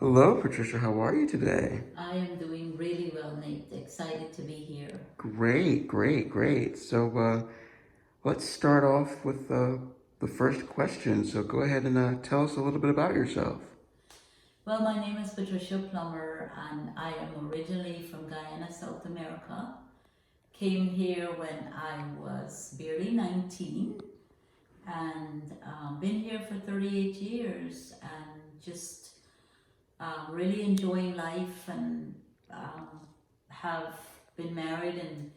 Hello, Patricia. How are you today? I am doing really well, Nate. Excited to be here. Great, great, great. Let's start off with the first question. So, go ahead and tell us a little bit about yourself. Well, my name is Patricia Plummer, and I am originally from Guyana, South America. Came here when I was barely 19 and been here for 38 years and just really enjoying life and um, have been married and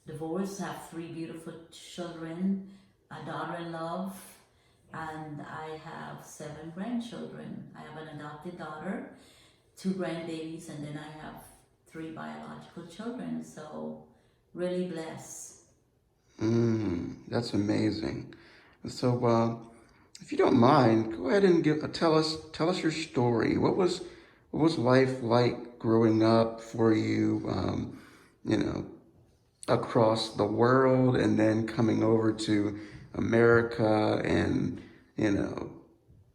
divorced, have three beautiful children, a daughter in love, and I have seven grandchildren. I have an adopted daughter, two grandbabies, and then I have three biological children. So, really blessed. That's amazing. If you don't mind, go ahead and tell us your story. What was life like growing up for you? You know, across the world and then coming over to America and you know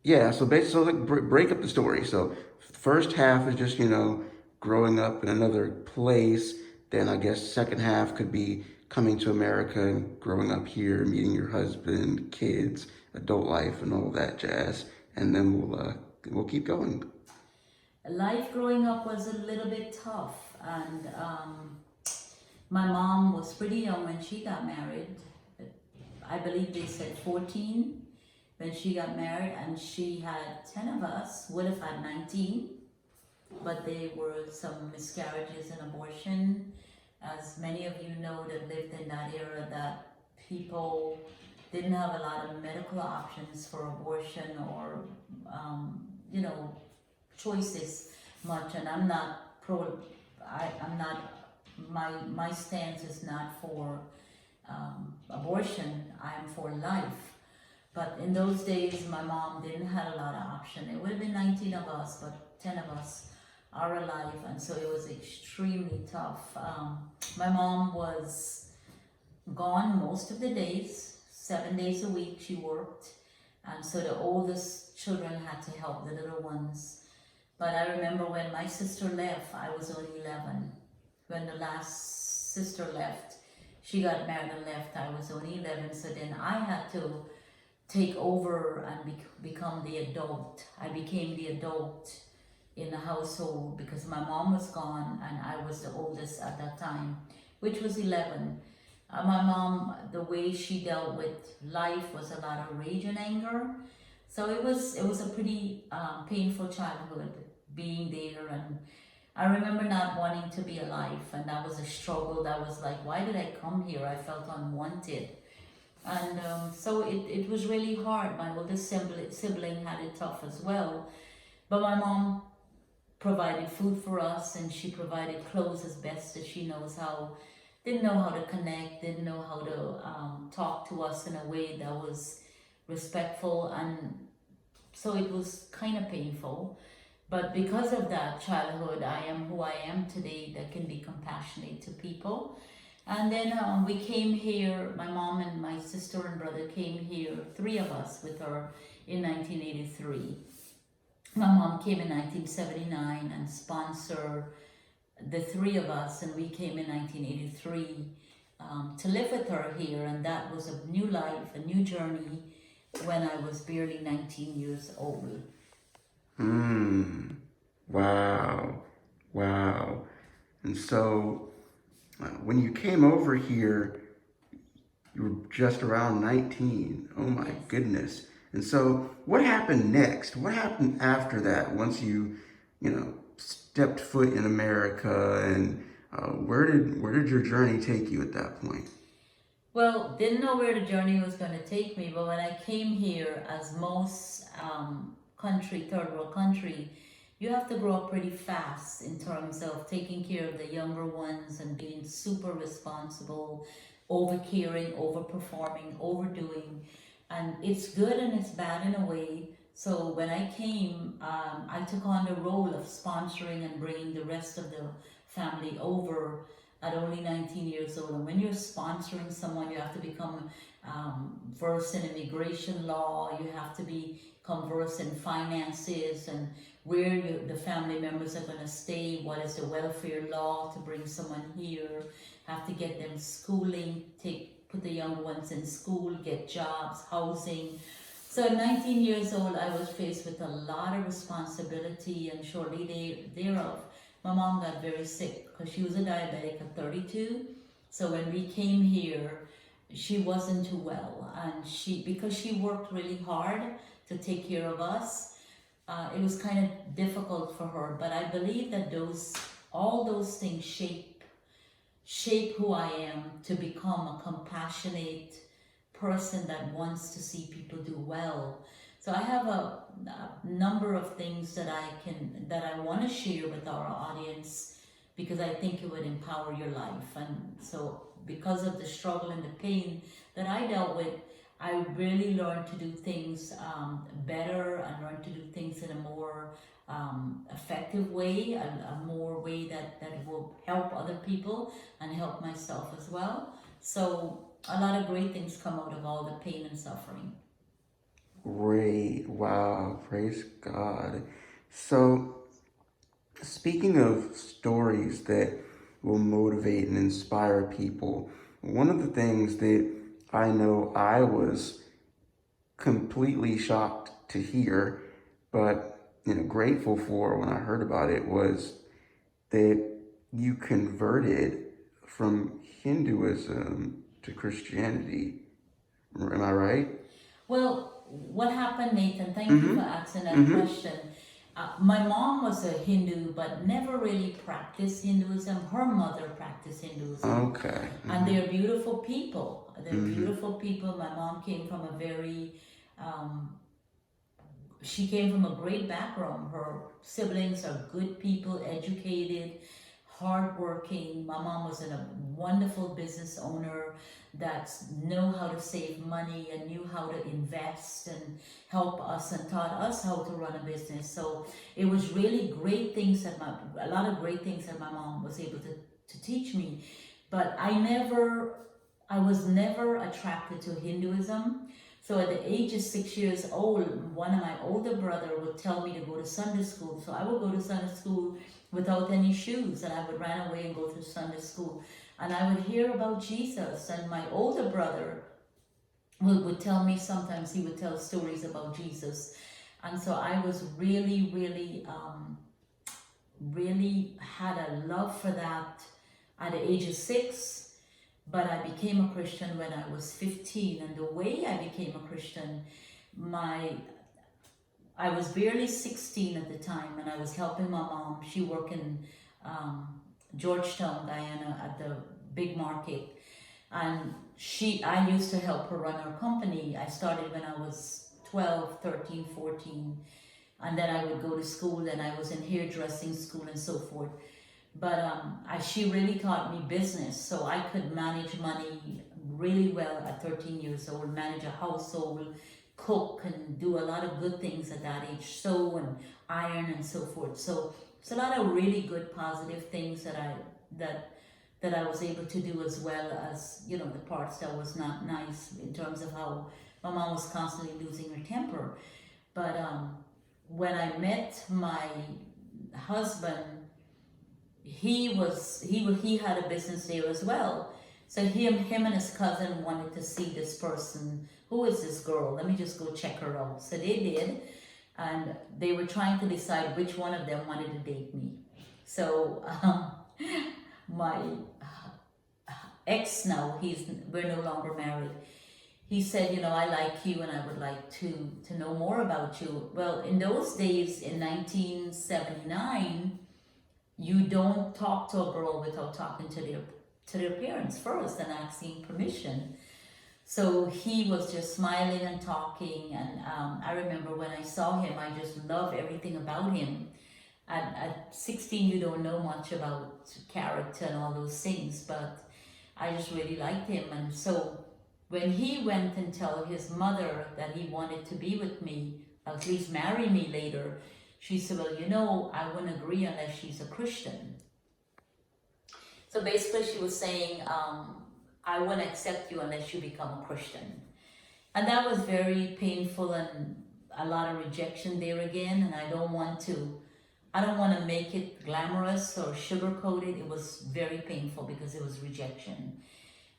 yeah, so basically so like break up the story. So first half is just growing up in another place. Then I guess second half could be coming to America and growing up here, meeting your husband, kids, adult life, and all that jazz. And then we'll keep going. Life growing up was a little bit tough, and my mom was pretty young when she got married. I believe they said 14 when she got married, and she had 10 of us, would have had 19, but there were some miscarriages and abortion. As many of you know that lived in that era, that people didn't have a lot of medical options for abortion or, you know, choices much. And I'm not pro, I'm not, my stance is not for abortion, I am for life. But in those days, my mom didn't have a lot of option. It would have been 19 of us, but 10 of us are alive, and so it was extremely tough. My mom was gone most of the days, 7 days a week she worked, and so the oldest children had to help the little ones. But I remember when my sister left, I was only 11. When the last sister left, she got married and left, I was only 11, so then I had to take over and become the adult. I became the adult in the household because my mom was gone and I was the oldest at that time, which was 11. My mom, the way she dealt with life was a lot of rage and anger. So it was a pretty painful childhood being there, and I remember not wanting to be alive, and that was a struggle. That was like, why did I come here? I felt unwanted. And so it was really hard. My oldest sibling had it tough as well. But my mom provided food for us and she provided clothes as best as she knows how. Didn't know how to connect, didn't know how to talk to us in a way that was respectful. And so it was kind of painful. But because of that childhood, I am who I am today, that can be compassionate to people. And then we came here, my mom and my sister and brother came here, three of us with her in 1983. My mom came in 1979 and sponsored the three of us, and we came in 1983 to live with her here. And that was a new life, a new journey when I was barely 19 years old. Hmm. Wow. Wow. And so when you came over here, you were just around 19. Oh my Yes. goodness. And so what happened next? What happened after that once you stepped foot in America and where did your journey take you at that point? Well, didn't know where the journey was going to take me, but when I came here, as most third world country, you have to grow up pretty fast in terms of taking care of the younger ones and being super responsible, over caring, over performing, overdoing. And it's good and it's bad in a way. So when I came, I took on the role of sponsoring and bringing the rest of the family over at only 19 years old. And when you're sponsoring someone, you have to become versed in immigration law. You have to be converse in finances and where the family members are going to stay, what is the welfare law to bring someone here, have to get them schooling, put the younger ones in school, get jobs, housing. So at 19 years old, I was faced with a lot of responsibility, and shortly thereof, my mom got very sick because she was a diabetic at 32. So when we came here, she wasn't too well, and because she worked really hard to take care of us, it was kind of difficult for her. But I believe that all those things shape who I am to become a compassionate person that wants to see people do well. So I have a number of things that I want to share with our audience, because I think it would empower your life. And so because of the struggle and the pain that I dealt with, I really learned to do things better, and learned to do things in a more effective way, a more way that will help other people and help myself as well. So a lot of great things come out of all the pain and suffering. Great. Wow. Praise God. So, speaking of stories that will motivate and inspire people, one of the things that I know I was completely shocked to hear, but grateful for when I heard about it, was that you converted from Hinduism to Christianity. Am I right? Well, what happened, Nathan? Thank you for asking that question. My mom was a Hindu, but never really practiced Hinduism. Her mother practiced Hinduism. Okay. And they're beautiful people. They're beautiful people. My mom came from she came from a great background. Her siblings are good people, educated, hardworking. My mom was a wonderful business owner that knew how to save money and knew how to invest and help us and taught us how to run a business. So it was really great things a lot of great things that my mom was able to teach me. But I was never attracted to Hinduism. So at the age of 6 years old, one of my older brother would tell me to go to Sunday school. So I would go to Sunday school without any shoes, and I would run away and go to Sunday school. And I would hear about Jesus, and my older brother would tell me, sometimes he would tell stories about Jesus. And so I was really, really, really had a love for that at the age of 6. But I became a Christian when I was 15, and the way I became a Christian, I was barely 16 at the time, and I was helping my mom. She worked in Georgetown, Guyana, at the big market, and I used to help her run her company. I started when I was 12, 13, 14, and then I would go to school, and I was in hairdressing school and so forth. But she really taught me business, so I could manage money really well at 13 years old, manage a household, cook, and do a lot of good things at that age, sew and iron and so forth. So it's a lot of really good positive things that I was able to do, as well as the parts that was not nice, in terms of how my mom was constantly losing her temper. But when I met my husband, he had a business there as well. So him and his cousin wanted to see this person. Who is this girl? Let me just go check her out. So they did, and they were trying to decide which one of them wanted to date me. So my ex now, we're no longer married. He said, I like you, and I would like to know more about you. Well, in those days, in 1979, you don't talk to a girl without talking to their parents first and asking permission. So he was just smiling and talking, and I remember when I saw him, I just loved everything about him. At 16, you don't know much about character and all those things, but I just really liked him. And so when he went and told his mother that he wanted to be with me, at least marry me later, she said, well, I wouldn't agree unless she's a Christian. So basically she was saying, I wouldn't accept you unless you become a Christian. And that was very painful and a lot of rejection there again, and I don't want to make it glamorous or sugarcoat it. It was very painful because it was rejection.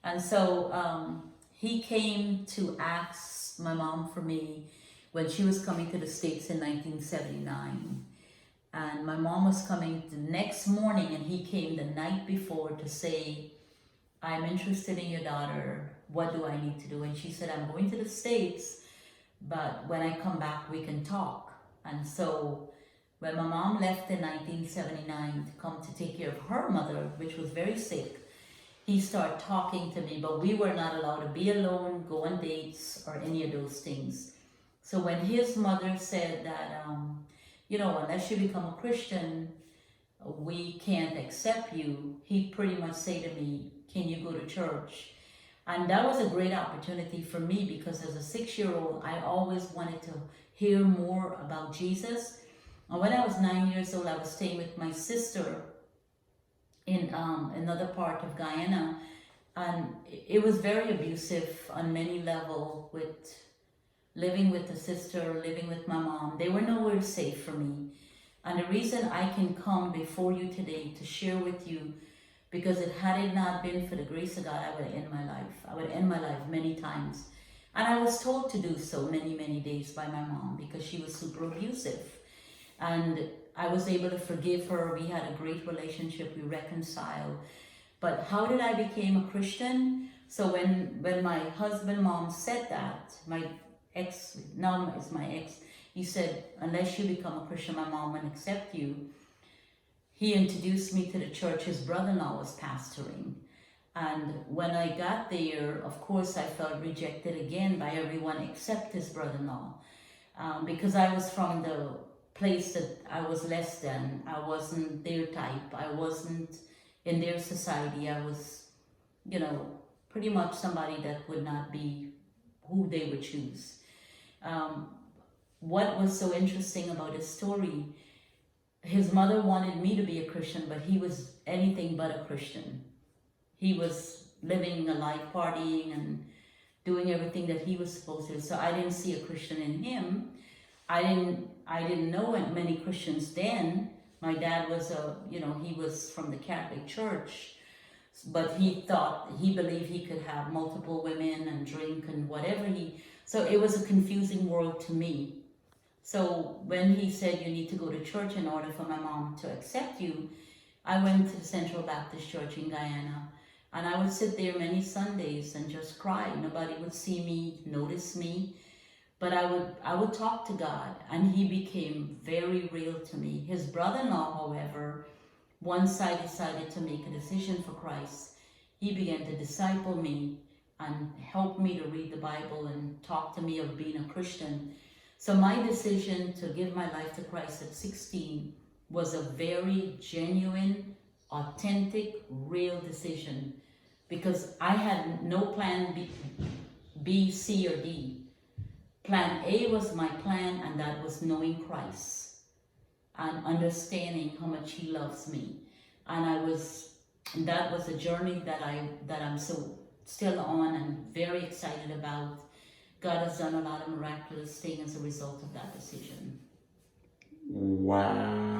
And so he came to ask my mom for me when she was coming to the States in 1979. And my mom was coming the next morning, and he came the night before to say, I'm interested in your daughter. What do I need to do? And she said, I'm going to the States, but when I come back, we can talk. And so when my mom left in 1979 to come to take care of her mother, which was very sick, he started talking to me, but we were not allowed to be alone, go on dates, or any of those things. So when his mother said that, unless you become a Christian, we can't accept you, he pretty much said to me, can you go to church? And that was a great opportunity for me because as a 6-year-old, I always wanted to hear more about Jesus. And when I was 9 years old, I was staying with my sister in another part of Guyana, and it was very abusive on many levels, with living with the sister, living with my mom. They were nowhere safe for me. And the reason I can come before you today to share with you, because had it not been for the grace of God, I would end my life. I would end my life many times. And I was told to do so many, many days by my mom because she was super abusive. And I was able to forgive her. We had a great relationship. We reconciled. But how did I become a Christian? So when my husband, mom said that, my ex, now is my ex, he said, unless you become a Christian, my mom won't accept you. He introduced me to the church. His brother-in-law was pastoring. And when I got there, of course, I felt rejected again by everyone except his brother-in-law. Because I was from the place that I was less than. I wasn't their type. I wasn't in their society. I was, pretty much somebody that would not be who they would choose. What was so interesting about his story, his mother wanted me to be a Christian, but he was anything but a Christian. He was living a life, partying and doing everything that he was supposed to. So I didn't see a Christian in him. I didn't know many Christians then. My dad was he was from the Catholic Church, but he believed he could have multiple women and drink and whatever so it was a confusing world to me. So when he said you need to go to church in order for my mom to accept you, I went to the Central Baptist Church in Guyana, and I would sit there many Sundays and just cry. Nobody would see me, notice me, but I would talk to God, and he became very real to me. His brother-in-law, however, once I decided to make a decision for Christ, he began to disciple me and help me to read the Bible and talk to me of being a Christian. So my decision to give my life to Christ at 16 was a very genuine, authentic, real decision, because I had no plan B, C, or D. Plan A was my plan, and that was knowing Christ and understanding how much he loves me. And that was a journey that I'm so still on and very excited about. God has done a lot of miraculous things as a result of that decision. Wow.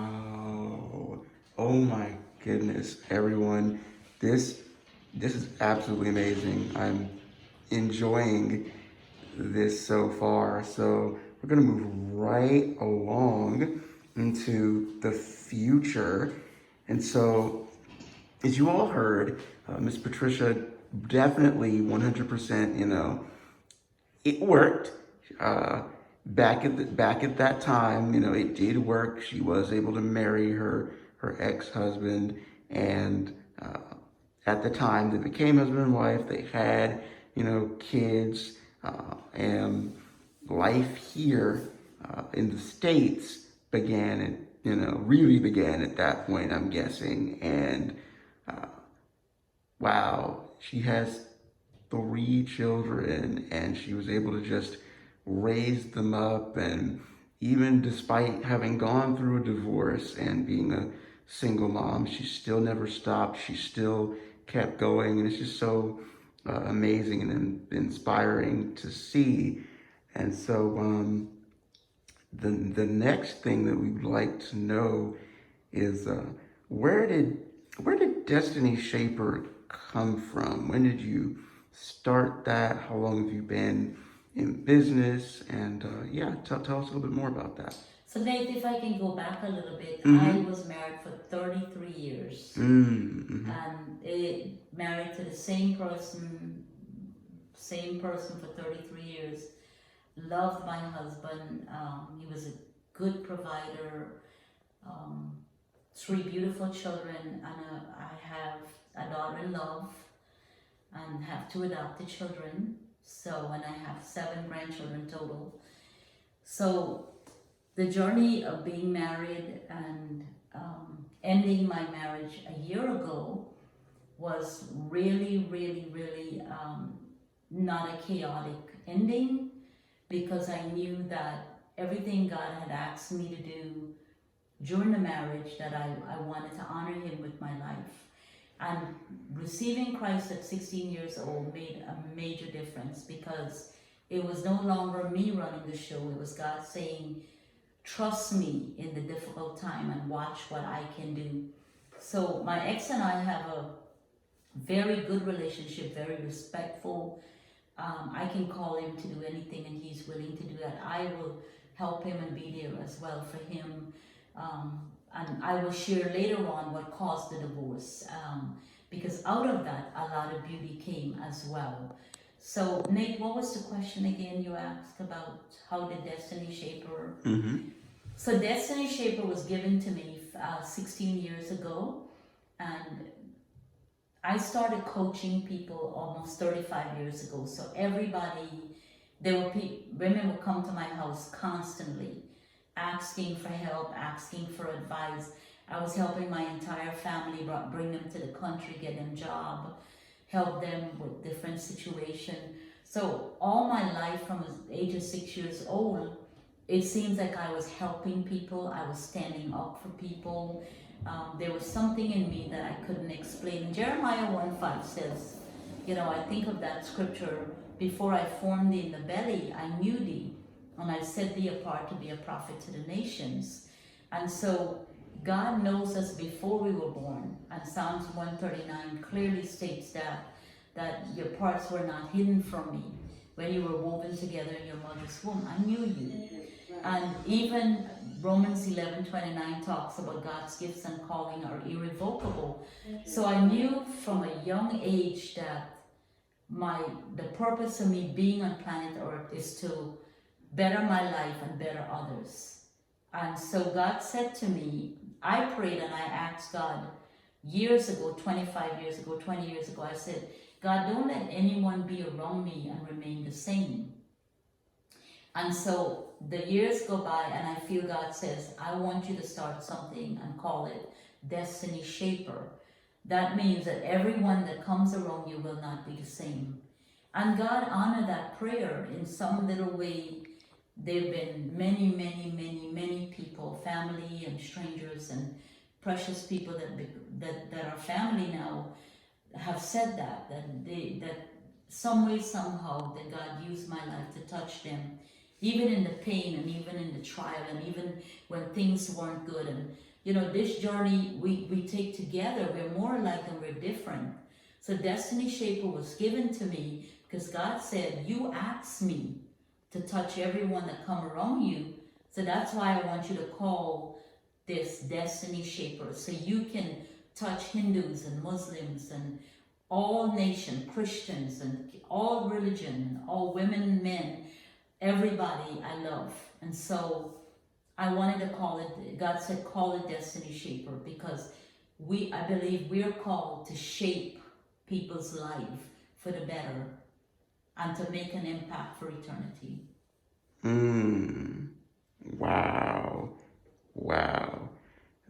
Oh my goodness, everyone. This is absolutely amazing. I'm enjoying this so far. So we're going to move right along into the future. And so, as you all heard, Miss Patricia definitely 100%, it worked. Back at that time, it did work. She was able to marry her ex-husband, and at the time they became husband and wife. They had, kids, and life here in the States really began at that point, I'm guessing. And wow, she has 3 children, and she was able to just raise them up. And even despite having gone through a divorce and being a single mom, she still never stopped. She still kept going, and it's just so amazing and inspiring to see. And so the next thing that we'd like to know is where did Destiny Shaper come from? When did you start that? How long have you been in business? And yeah, tell us a little bit more about that. So Nate, if I can go back a little bit, I Mm-hmm. was married for 33 years Mm-hmm. and married to the same person for 33 years. Loved my husband. He was a good provider. Um, three beautiful children, and I have a daughter in love, and have two adopted children. So, and I have 7 grandchildren total. So, the journey of being married and ending my marriage a year ago was really, really, really not a chaotic ending, because I knew that everything God had asked me to do during the marriage, that I wanted to honor Him with my life. And receiving Christ at 16 years old made a major difference, because it was no longer me running the show. It was God saying, trust me in the difficult time and watch what I can do. So my ex and I have a very good relationship, very respectful. I can call him to do anything and he's willing to do that. I will help him and be there as well for him. And I will share later on what caused the divorce, because out of that a lot of beauty came as well. So Nate, what was the question again you asked about how did Destiny Shaper? Mm-hmm. So Destiny Shaper was given to me 16 years ago, and I started coaching people almost 35 years ago. So everybody, women would come to my house constantly, asking for help, asking for advice. I was helping my entire family, bring them to the country, get them job, help them with different situations. So all my life from the age of 6 years old, it seems like I was helping people, I was standing up for people. There was something in me that I couldn't explain. Jeremiah 1:5 says, I think of that scripture, before I formed thee in the belly, I knew thee, and I set thee apart to be a prophet to the nations. And so God knows us before we were born. And Psalms 139 clearly states that your parts were not hidden from me. When you were woven together in your mother's womb, I knew you. And even Romans 11:29 talks about God's gifts and calling are irrevocable. So I knew from a young age that the purpose of me being on planet Earth is to better my life and better others. And so God said to me, I prayed and I asked God years ago, 25 years ago, 20 years ago, I said, God, don't let anyone be around me and remain the same. And so the years go by and I feel God says, I want you to start something and call it Destiny Shaper. That means that everyone that comes around you will not be the same. And God honored that prayer in some little way. There have been many, many, many, many people, family and strangers and precious people that are family now, have said that some way, somehow, that God used my life to touch them, even in the pain and even in the trial and even when things weren't good. And this journey we take together, we're more alike and we're different. So Destiny Shaper was given to me because God said, you asked me to touch everyone that come around you. So that's why I want you to call this Destiny Shaper, so you can touch Hindus and Muslims and all nations, Christians and all religion, all women and men, everybody I love. And so I wanted to call it, God said, call it Destiny Shaper, because I believe we're called to shape people's life for the better and to make an impact for eternity. Wow. Wow.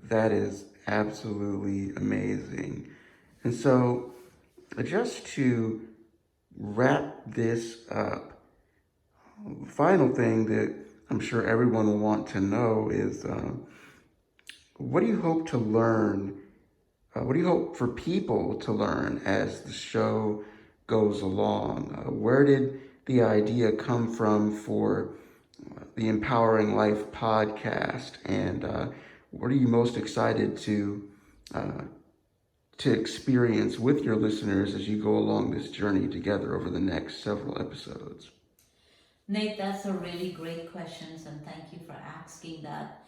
That is absolutely amazing. And so, just to wrap this up, final thing that I'm sure everyone will want to know is what do you hope to learn? What do you hope for people to learn as the show goes along? Where did the idea come from for the Empowering Life podcast. And what are you most excited uh, to experience with your listeners as you go along this journey together over the next several episodes? Nate, that's a really great question, and thank you for asking that.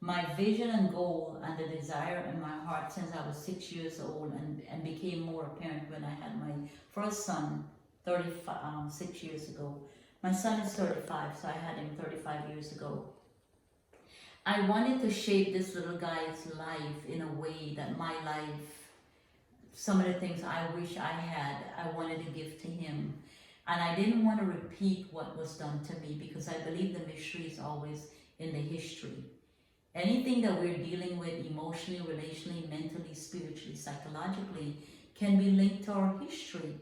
My vision and goal and the desire in my heart since I was 6 years old and became more apparent when I had my first son 6 years ago. My son is 35, so I had him 35 years ago. I wanted to shape this little guy's life in a way that my life, some of the things I wish I had, I wanted to give to him. And I didn't want to repeat what was done to me because I believe the mystery is always in the history. Anything that we're dealing with emotionally, relationally, mentally, spiritually, psychologically can be linked to our history.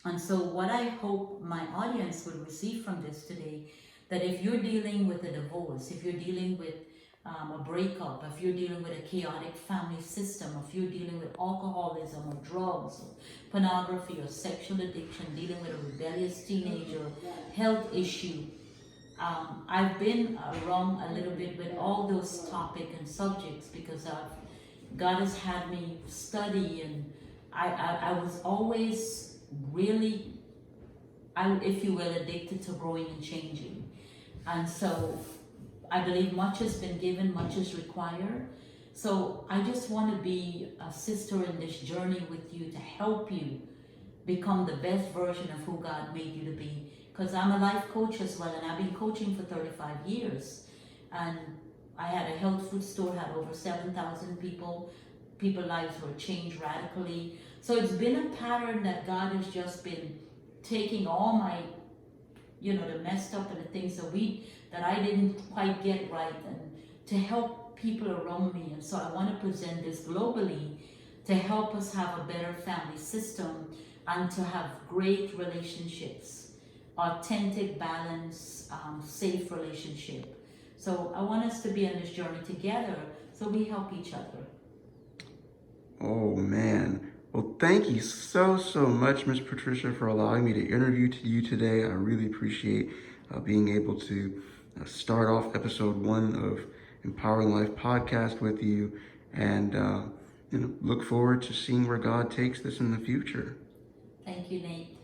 And so what I hope my audience will receive from this today, that if you're dealing with a divorce, if you're dealing with a breakup, if you're dealing with a chaotic family system, if you're dealing with alcoholism or drugs or pornography or sexual addiction, dealing with a rebellious teenager, health issue, I've been around a little bit with all those topics and subjects because God has had me study, and I was always really, if you will, addicted to growing and changing. And so I believe much has been given, much is required. So I just want to be a sister in this journey with you to help you become the best version of who God made you to be. Because I'm a life coach as well, and I've been coaching for 35 years. And I had a health food store, had over 7,000 people. People's lives were changed radically. So it's been a pattern that God has just been taking all my, the messed up and the things that I didn't quite get right, and to help people around me. And so I want to present this globally to help us have a better family system and to have great relationships, authentic, balanced, safe relationship. So I want us to be on this journey together so we help each other. Oh man. Well, thank you so much, Miss Patricia, for allowing me to interview you today. I really appreciate being able to start off episode 1 of Empowering Life podcast with you, and look forward to seeing where God takes this in the future. Thank you, Nate.